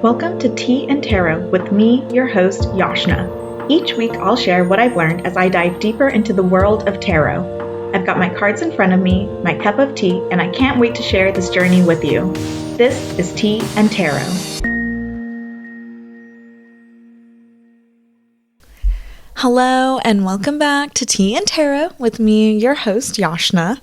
Welcome to Tea and Tarot with me, your host, Yashna. Each week I'll share what I've learned as I dive deeper into the world of tarot. I've got my cards in front of me, my cup of tea, and I can't wait to share this journey with you. This is Tea and Tarot. Hello and welcome back to Tea and Tarot with me, your host, Yashna.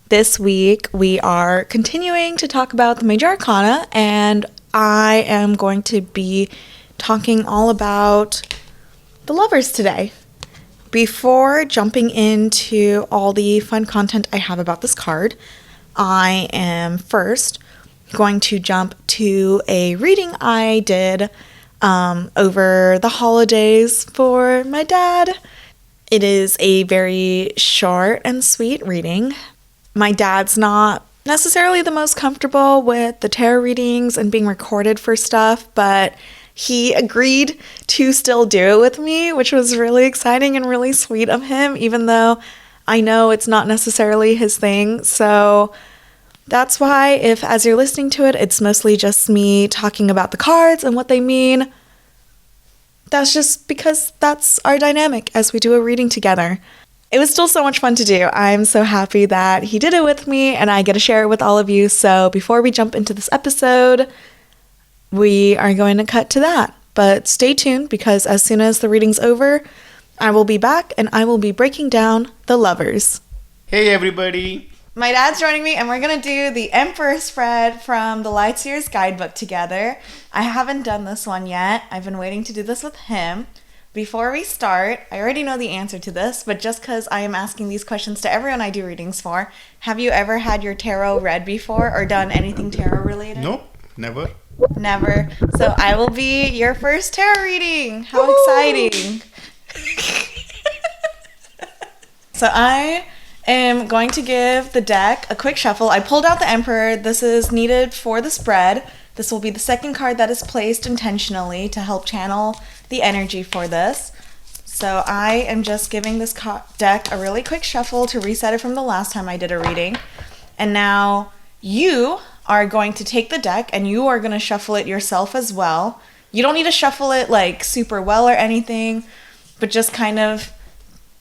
This week we are continuing to talk about the Major Arcana, and I am going to be talking all about the Lovers today. Before jumping into all the fun content I have about this card, I am first going to jump to a reading I did over the holidays for my dad. It is a very short and sweet reading. My dad's not necessarily the most comfortable with the tarot readings and being recorded for stuff, but he agreed to still do it with me, which was really exciting and really sweet of him, even though I know it's not necessarily his thing. So that's why if, as you're listening to it, it's mostly just me talking about the cards and what they mean, that's just because that's our dynamic as we do a reading together. It was still so much fun to do. I'm so happy that he did it with me and I get to share it with all of you. So before we jump into this episode, we are going to cut to that. But stay tuned because as soon as the reading's over, I will be back and I will be breaking down the Lovers. Hey everybody! My dad's joining me and we're going to do the Emperor spread from the Lightseer's Guidebook together. I haven't done this one yet. I've been waiting to do this with him. Before we start, I already know the answer to this, but just because I am asking these questions to everyone I do readings for, have you ever had your tarot read before or done anything tarot related? Nope, never. Never. So I will be your first tarot reading. How exciting. So I am going to give the deck a quick shuffle. I pulled out the Emperor. This is needed for the spread. This will be the second card that is placed intentionally to help channel the energy for this. So I am just giving this deck a really quick shuffle to reset it from the last time I did a reading. And now you are going to take the deck and you are going to shuffle it yourself as well. You don't need to shuffle it like super well or anything, but just kind of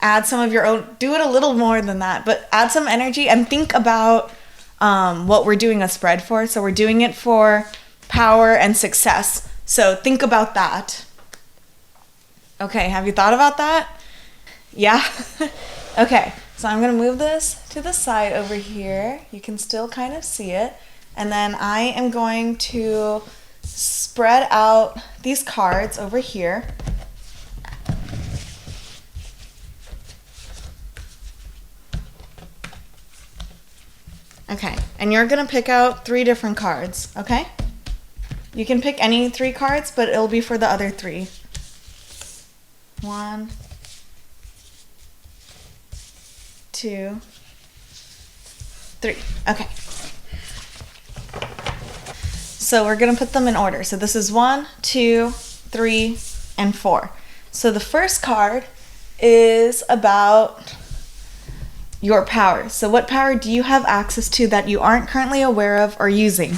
add some of your own, do it a little more than that, but add some energy and think about what we're doing a spread for. So we're doing it for power and success. So think about that. Okay, have you thought about that? Yeah? Okay, so I'm going to move this to the side over here. You can still kind of see it. And then I am going to spread out these cards over here. Okay, and you're going to pick out 3 different cards, okay? You can pick any 3 cards, but it'll be for the other 3. 1, 2, 3. Okay. So we're going to put them in order. So this is 1, 2, 3, and 4. So the first card is about your power. So what power do you have access to that you aren't currently aware of or using?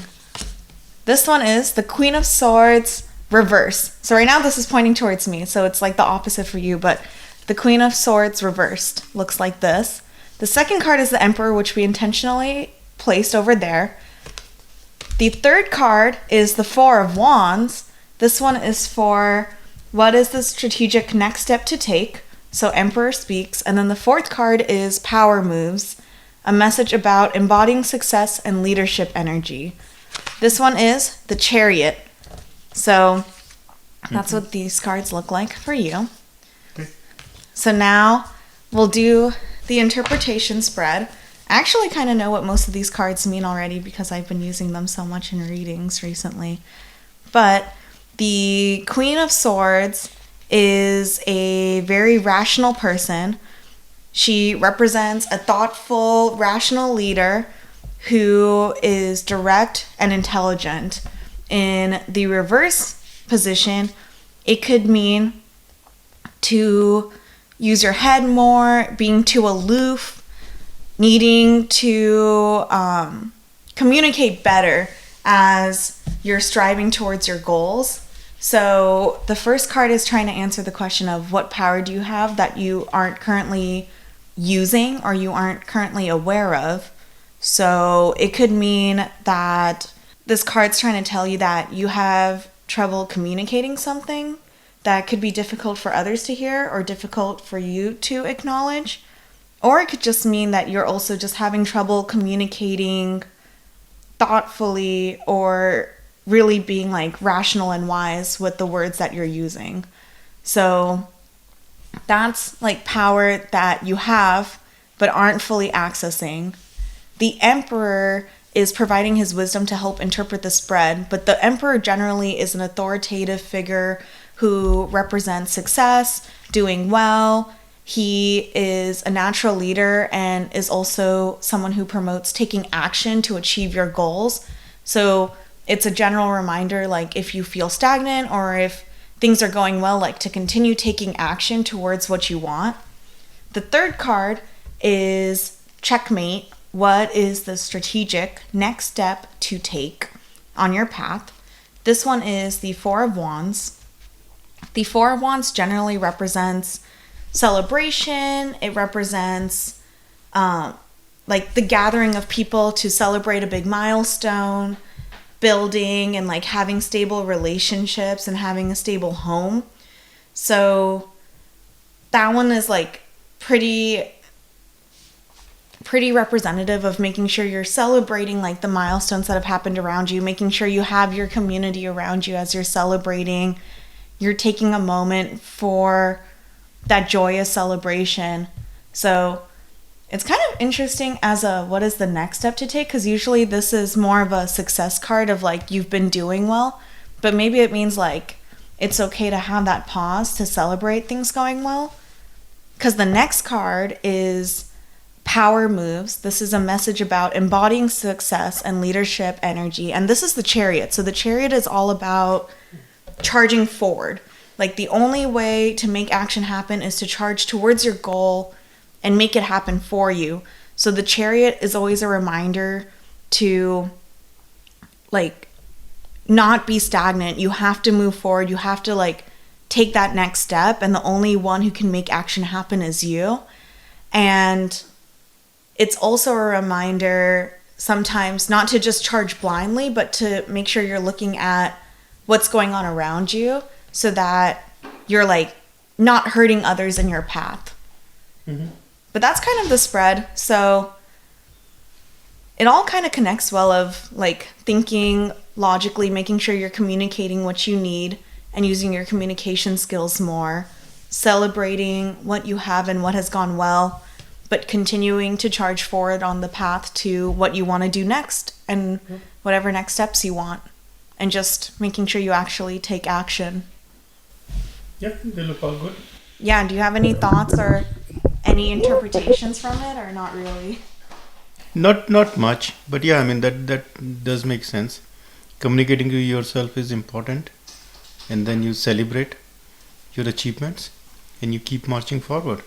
This one is the Queen of Swords reverse. So right now this is pointing towards me, so it's like the opposite for you, but the Queen of Swords reversed looks like this. The second card is the Emperor, which we intentionally placed over there. The third card is the Four of Wands. This one is for what is the strategic next step to take. So Emperor speaks. And then the fourth card is Power Moves, a message about embodying success and leadership energy. This one is the Chariot. So that's what these cards look like for you. Okay. So now we'll do the interpretation spread. I actually kind of know what most of these cards mean already because I've been using them so much in readings recently. But the Queen of Swords is a very rational person. She represents a thoughtful, rational leader who is direct and intelligent. In the reverse position, it could mean to use your head more, being too aloof, needing to communicate better as you're striving towards your goals. So the first card is trying to answer the question of what power do you have that you aren't currently using or you aren't currently aware of. So it could mean that this card's trying to tell you that you have trouble communicating something that could be difficult for others to hear or difficult for you to acknowledge. Or it could just mean that you're also just having trouble communicating thoughtfully or really being like rational and wise with the words that you're using. So that's like power that you have but aren't fully accessing. The Emperor is providing his wisdom to help interpret the spread, but the Emperor generally is an authoritative figure who represents success, doing well. He is a natural leader and is also someone who promotes taking action to achieve your goals. So it's a general reminder, like if you feel stagnant or if things are going well, like to continue taking action towards what you want. The third card is checkmate. What is the strategic next step to take on your path? This one is the Four of Wands. The Four of Wands generally represents celebration. It represents like the gathering of people to celebrate a big milestone, building and like having stable relationships and having a stable home. So that one is like pretty representative of making sure you're celebrating like the milestones that have happened around you, making sure you have your community around you as you're celebrating. You're taking a moment for that joyous celebration. So it's kind of interesting as a what is the next step to take, because usually this is more of a success card of like you've been doing well, but maybe it means like it's okay to have that pause to celebrate things going well. Because the next card is Power Moves. This is a message about embodying success and leadership energy, and this is the Chariot. So the Chariot is all about charging forward. Like the only way to make action happen is to charge towards your goal and make it happen for you. So the Chariot is always a reminder to like not be stagnant. You have to move forward. You have to like take that next step, and the only one who can make action happen is you. And it's also a reminder sometimes not to just charge blindly, but to make sure you're looking at what's going on around you so that you're like not hurting others in your path. Mm-hmm. But that's kind of the spread. So it all kind of connects well of like thinking logically, making sure you're communicating what you need and using your communication skills more, celebrating what you have and what has gone well, but continuing to charge forward on the path to what you want to do next and whatever next steps you want, and just making sure you actually take action. Yeah, they look all good. Yeah, do you have any thoughts or any interpretations from it, or not really? Not much, but yeah, I mean that does make sense. Communicating to yourself is important, and then you celebrate your achievements and you keep marching forward.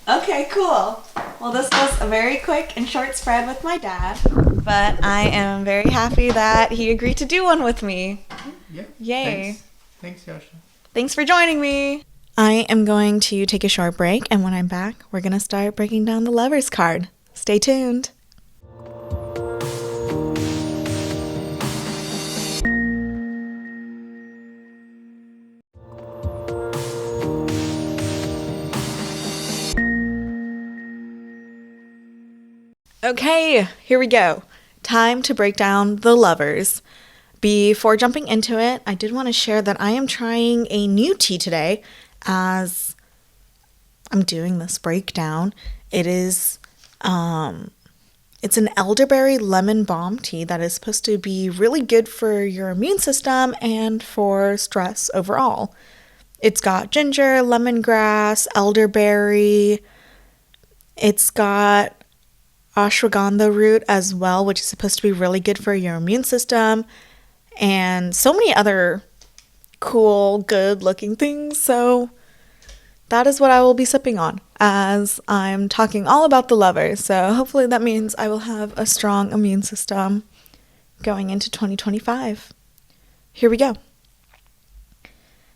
Okay, cool. Well, this was a very quick and short spread with my dad, but I am very happy that he agreed to do one with me. Yeah. Yay. Thanks, Yashna. Thanks for joining me. I am going to take a short break, and when I'm back, we're going to start breaking down the Lover's card. Stay tuned. Okay, here we go. Time to break down the Lovers. Before jumping into it, I did want to share that I am trying a new tea today as I'm doing this breakdown. It is, it's an elderberry lemon balm tea that is supposed to be really good for your immune system and for stress overall. It's got ginger, lemongrass, elderberry. It's got ashwagandha root as well, which is supposed to be really good for your immune system, and so many other cool, good-looking things. So that is what I will be sipping on as I'm talking all about the Lovers. So hopefully that means I will have a strong immune system, going into 2025. Here we go.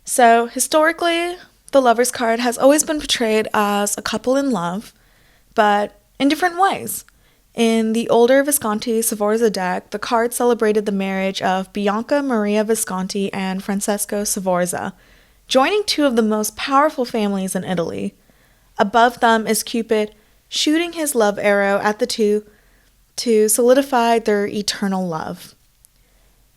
So, historically, the Lover's card has always been portrayed as a couple in love, but in different ways. In the older Visconti Sforza deck, the card celebrated the marriage of Bianca Maria Visconti and Francesco Sforza, joining two of the most powerful families in Italy. Above them is Cupid shooting his love arrow at the two to solidify their eternal love.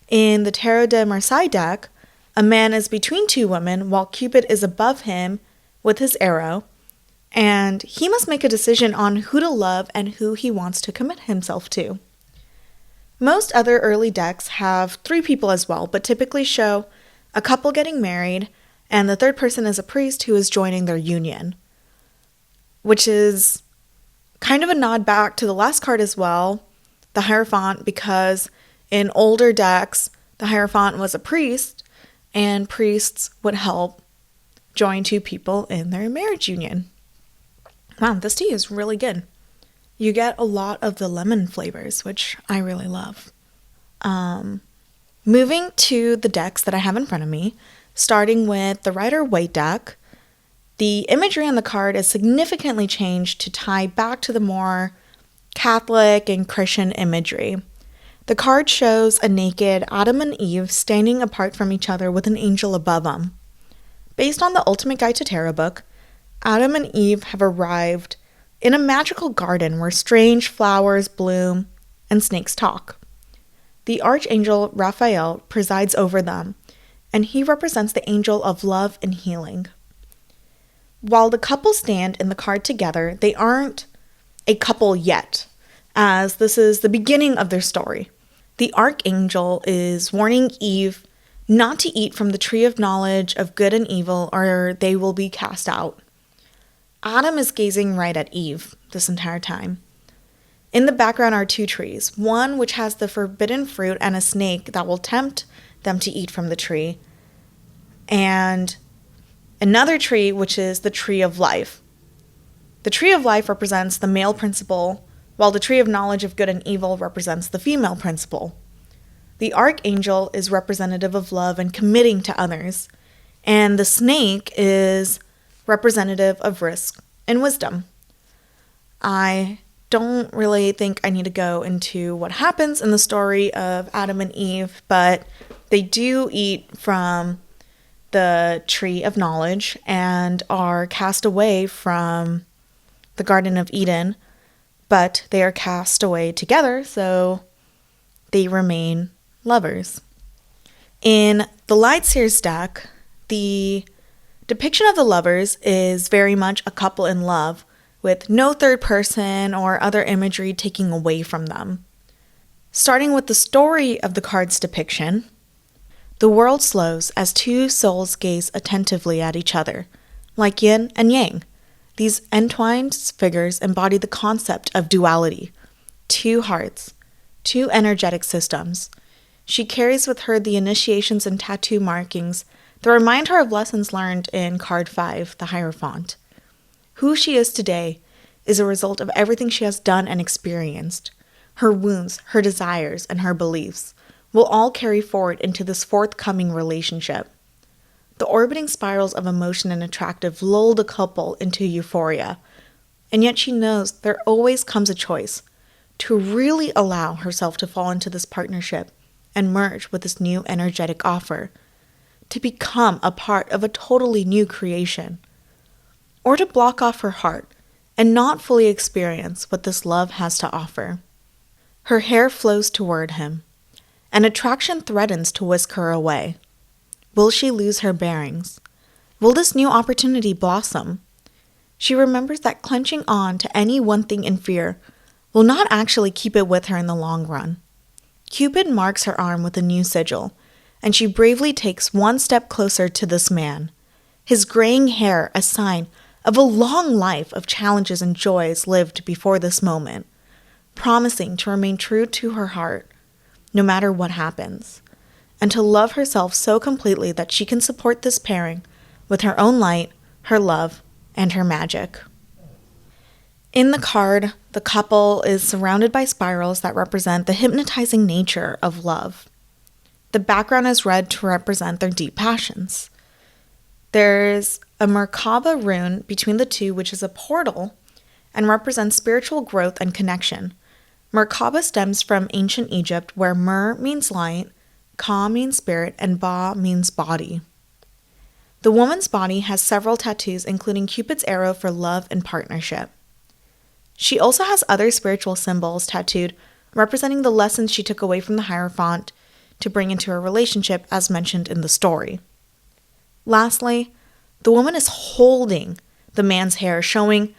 In the Tarot de Marseille deck, a man is between two women while Cupid is above him with his arrow, and he must make a decision on who to love and who he wants to commit himself to. Most other early decks have three people as well, but typically show a couple getting married, and the third person is a priest who is joining their union, which is kind of a nod back to the last card as well, the Hierophant, because in older decks, the Hierophant was a priest, and priests would help join two people in their marriage union. Wow, this tea is really good. You get a lot of the lemon flavors, which I really love. Moving to the decks that I have in front of me, starting with the Rider-Waite deck, the imagery on the card is significantly changed to tie back to the more Catholic and Christian imagery. The card shows a naked Adam and Eve standing apart from each other with an angel above them. Based on the Ultimate Guide to Tarot book, Adam and Eve have arrived in a magical garden where strange flowers bloom and snakes talk. The Archangel Raphael presides over them, and he represents the angel of love and healing. While the couple stand in the card together, they aren't a couple yet, as this is the beginning of their story. The Archangel is warning Eve not to eat from the tree of knowledge of good and evil, or they will be cast out. Adam is gazing right at Eve this entire time. In the background are two trees, one which has the forbidden fruit and a snake that will tempt them to eat from the tree, and another tree which is the tree of life. The tree of life represents the male principle, while the tree of knowledge of good and evil represents the female principle. The Archangel is representative of love and committing to others, and the snake is representative of risk and wisdom. I don't really think I need to go into what happens in the story of Adam and Eve, but they do eat from the tree of knowledge and are cast away from the Garden of Eden, but they are cast away together, so they remain lovers. In the Lightseers deck, the depiction of the lovers is very much a couple in love, with no third person or other imagery taking away from them. Starting with the story of the card's depiction, the world slows as two souls gaze attentively at each other, like yin and yang. These entwined figures embody the concept of duality, two hearts, two energetic systems. She carries with her the initiations and tattoo markings that remind her of lessons learned in Card 5, the Hierophant. Who she is today is a result of everything she has done and experienced. Her wounds, her desires, and her beliefs will all carry forward into this forthcoming relationship. The orbiting spirals of emotion and attractive lull the couple into euphoria, and yet she knows there always comes a choice to really allow herself to fall into this partnership and merge with this new energetic offer, to become a part of a totally new creation, or to block off her heart and not fully experience what this love has to offer. Her hair flows toward him, and attraction threatens to whisk her away. Will she lose her bearings? Will this new opportunity blossom? She remembers that clenching on to any one thing in fear will not actually keep it with her in the long run. Cupid marks her arm with a new sigil, and she bravely takes one step closer to this man, his graying hair a sign of a long life of challenges and joys lived before this moment, promising to remain true to her heart, no matter what happens, and to love herself so completely that she can support this pairing with her own light, her love, and her magic. In the card, the couple is surrounded by spirals that represent the hypnotizing nature of love. The background is red to represent their deep passions. There's a Merkaba rune between the two, which is a portal and represents spiritual growth and connection. Merkaba stems from ancient Egypt, where Mer means light, Ka means spirit, and Ba means body. The woman's body has several tattoos, including Cupid's arrow for love and partnership. She also has other spiritual symbols tattooed, representing the lessons she took away from the Hierophant to bring into her relationship, as mentioned in the story. Lastly, the woman is holding the man's hair, showing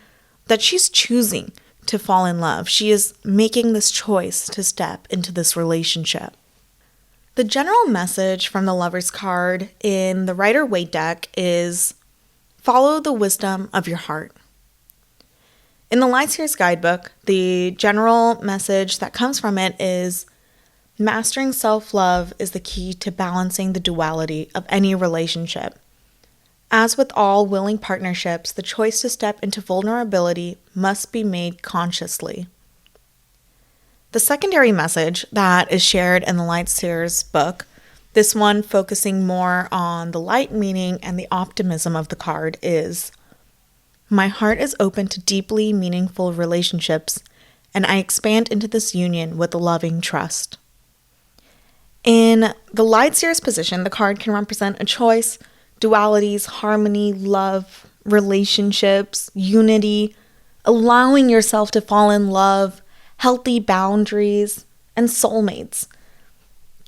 that she's choosing to fall in love. She is making this choice to step into this relationship. The general message from the Lover's card in the Rider-Waite deck is follow the wisdom of your heart. In the Lightseer's Guidebook, the general message that comes from it is mastering self-love is the key to balancing the duality of any relationship. As with all willing partnerships, the choice to step into vulnerability must be made consciously. The secondary message that is shared in the Lightseer's book, this one focusing more on the light meaning and the optimism of the card, is my heart is open to deeply meaningful relationships, and I expand into this union with loving trust. In the Lightseer's position, the card can represent a choice, dualities, harmony, love, relationships, unity, allowing yourself to fall in love, healthy boundaries, and soulmates.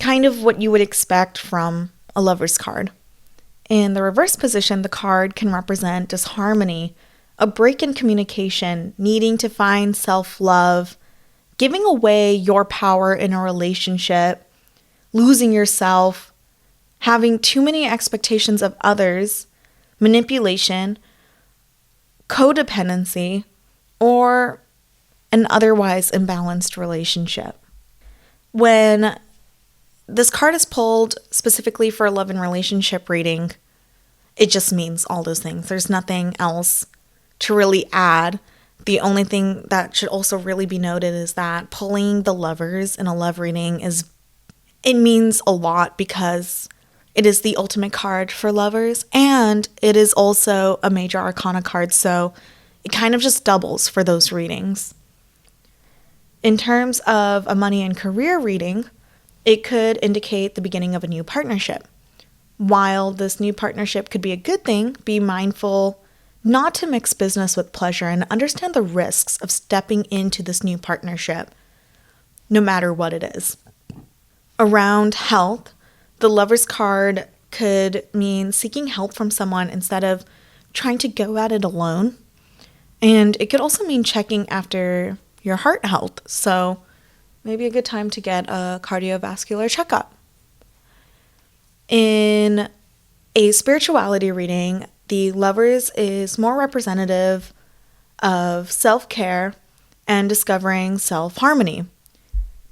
Kind of what you would expect from a Lover's card. In the reverse position, the card can represent disharmony, a break in communication, needing to find self-love, giving away your power in a relationship, losing yourself, having too many expectations of others, manipulation, codependency, or an otherwise imbalanced relationship. When this card is pulled specifically for a love and relationship reading, it just means all those things. There's nothing else to really add. The only thing that should also really be noted is that pulling the Lovers in a love reading it means a lot because it is the ultimate card for lovers, and it is also a major arcana card, so it kind of just doubles for those readings. In terms of a money and career reading, it could indicate the beginning of a new partnership. While this new partnership could be a good thing, be mindful not to mix business with pleasure and understand the risks of stepping into this new partnership, no matter what it is. Around health, the Lover's card could mean seeking help from someone instead of trying to go at it alone. And it could also mean checking after your heart health. So maybe a good time to get a cardiovascular checkup. In a spirituality reading, the Lovers is more representative of self-care and discovering self-harmony.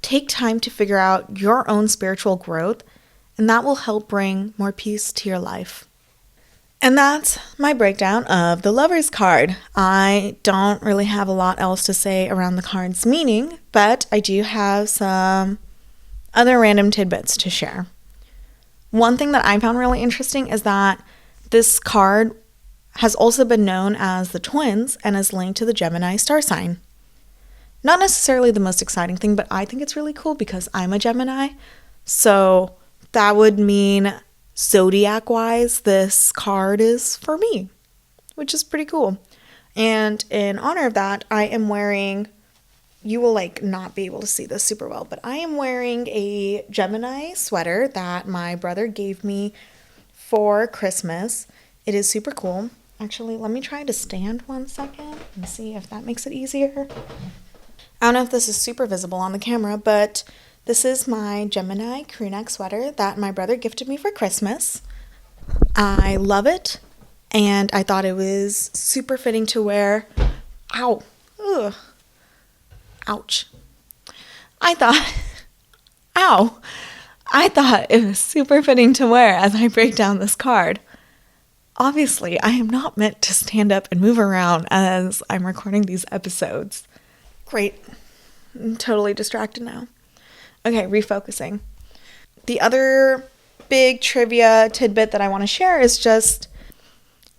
Take time to figure out your own spiritual growth, and that will help bring more peace to your life. And that's my breakdown of the Lover's card. I don't really have a lot else to say around the card's meaning, but I do have some other random tidbits to share. One thing that I found really interesting is that this card has also been known as the twins and is linked to the Gemini star sign. Not necessarily the most exciting thing, but I think it's really cool because I'm a Gemini. So that would mean zodiac-wise, this card is for me, which is pretty cool. And in honor of that, I am wearing, you will not be able to see this super well, but I am wearing a Gemini sweater that my brother gave me for Christmas. It is super cool. Actually, let me try to stand 1 second and see if that makes it easier. I don't know if this is super visible on the camera, but this is my Gemini crew neck sweater that my brother gifted me for Christmas. I love it, and I thought it was super fitting to wear. Ow. Ugh. Ouch. I thought it was super fitting to wear as I break down this card. Obviously, I am not meant to stand up and move around as I'm recording these episodes. Great. I'm totally distracted now. Okay, refocusing. The other big trivia tidbit that I want to share is just,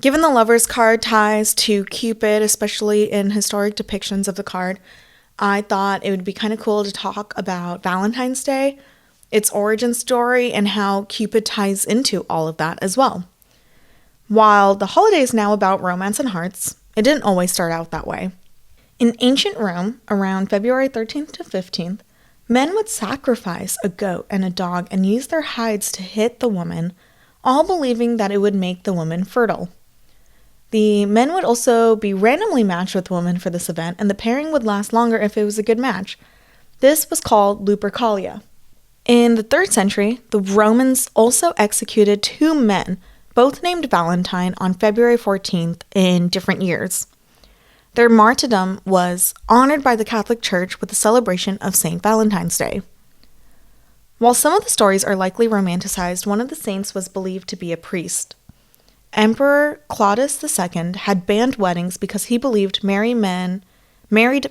given the Lover's card ties to Cupid, especially in historic depictions of the card, I thought it would be kind of cool to talk about Valentine's Day, its origin story, and how Cupid ties into all of that as well. While the holiday is now about romance and hearts, it didn't always start out that way. In ancient Rome, around February 13th to 15th, men would sacrifice a goat and a dog and use their hides to hit the woman, all believing that it would make the woman fertile. The men would also be randomly matched with women for this event, and the pairing would last longer if it was a good match. This was called Lupercalia. In the 3rd century, the Romans also executed 2 men, both named Valentine, on February 14th in different years. Their martyrdom was honored by the Catholic Church with the celebration of St. Valentine's Day. While some of the stories are likely romanticized, one of the saints was believed to be a priest. Emperor Claudius II had banned weddings because he believed married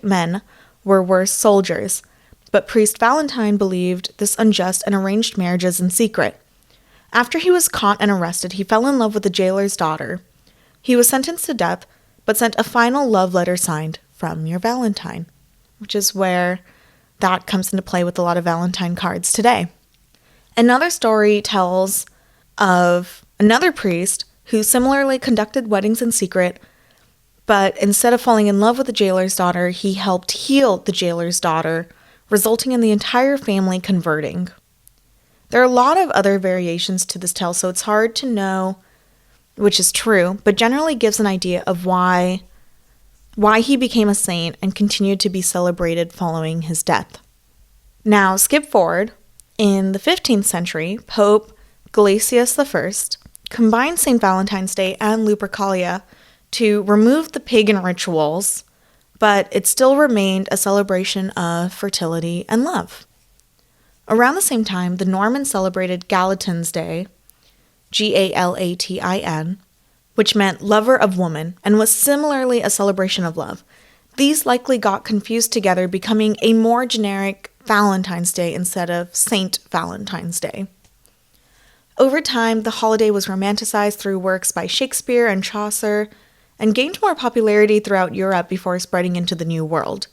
men were worse soldiers, but priest Valentine believed this unjust and arranged marriages in secret. After he was caught and arrested, he fell in love with the jailer's daughter. He was sentenced to death, but sent a final love letter signed, "From your Valentine," which is where that comes into play with a lot of Valentine cards today. Another story tells of another priest who similarly conducted weddings in secret, but instead of falling in love with the jailer's daughter, he helped heal the jailer's daughter, resulting in the entire family converting. There are a lot of other variations to this tale, so it's hard to know which is true, but generally gives an idea of why he became a saint and continued to be celebrated following his death. Now, skip forward. In the 15th century, Pope Gelasius I combined St. Valentine's Day and Lupercalia to remove the pagan rituals, but it still remained a celebration of fertility and love. Around the same time, the Normans celebrated Gallatin's Day, Galatin, which meant lover of woman, and was similarly a celebration of love. These likely got confused together, becoming a more generic Valentine's Day instead of Saint Valentine's Day. Over time, the holiday was romanticized through works by Shakespeare and Chaucer, and gained more popularity throughout Europe before spreading into the New World.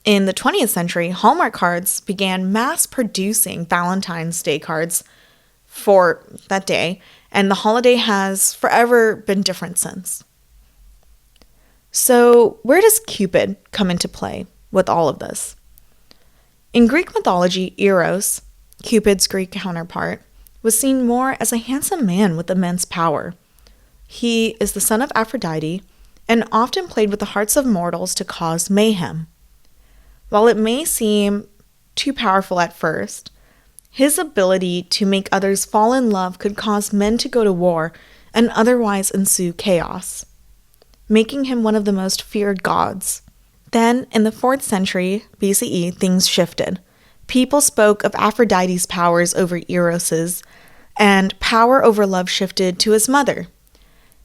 In the 20th century, Hallmark cards began mass-producing Valentine's Day cards for that day, and the holiday has forever been different since. So, where does Cupid come into play with all of this? In Greek mythology, Eros, Cupid's Greek counterpart, was seen more as a handsome man with immense power. He is the son of Aphrodite and often played with the hearts of mortals to cause mayhem. While it may seem too powerful at first, his ability to make others fall in love could cause men to go to war and otherwise ensue chaos, making him one of the most feared gods. Then, in the 4th century BCE, things shifted. People spoke of Aphrodite's powers over Eros's, and power over love shifted to his mother.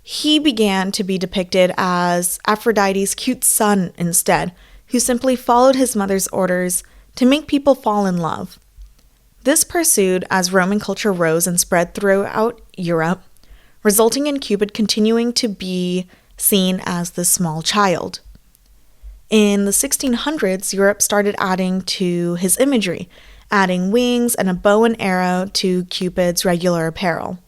He began to be depicted as Aphrodite's cute son instead, who simply followed his mother's orders to make people fall in love. This pursued as Roman culture rose and spread throughout Europe, resulting in Cupid continuing to be seen as the small child. In the 1600s, Europe started adding to his imagery, adding wings and a bow and arrow to Cupid's regular apparel.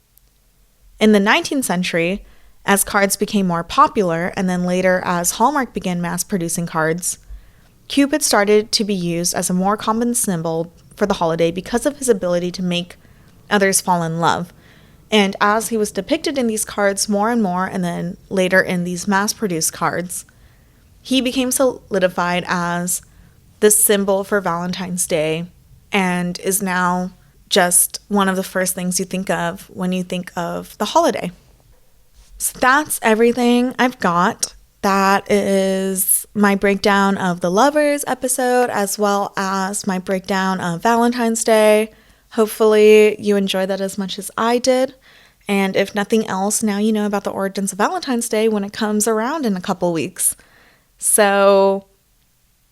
In the 19th century, as cards became more popular, and then later as Hallmark began mass-producing cards, Cupid started to be used as a more common symbol for the holiday because of his ability to make others fall in love. And as he was depicted in these cards more and more, and then later in these mass-produced cards, he became solidified as the symbol for Valentine's Day and is now just one of the first things you think of when you think of the holiday. So that's everything I've got. That is my breakdown of the Lovers episode, as well as my breakdown of Valentine's Day. Hopefully you enjoyed that as much as I did. And if nothing else, now you know about the origins of Valentine's Day when it comes around in a couple weeks. So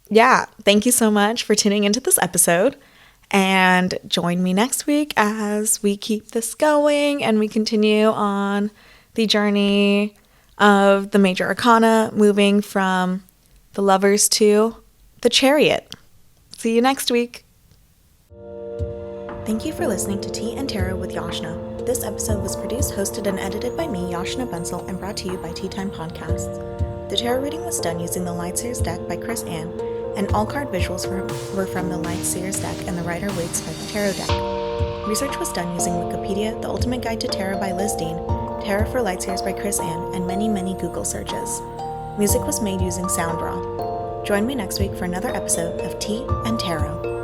yeah, thank you so much for tuning into this episode. And join me next week as we keep this going and we continue on the journey of the major arcana, moving from the Lovers to the Chariot. See you next week. Thank you for listening to Tea and Tarot with Yashna. This episode was produced, hosted, and edited by me, Yashna Bensel, and brought to you by Tea Time Podcasts. The tarot reading was done using the Lightseers deck by Chris Ann, and all card visuals were from the Lightseers deck and the Rider-Waite-Smith Tarot deck. Research was done using Wikipedia, The Ultimate Guide to Tarot by Liz Dean, Tarot for Lightseers by Chris Ann, and many, many Google searches. Music was made using SoundRaw. Join me next week for another episode of Tea and Tarot.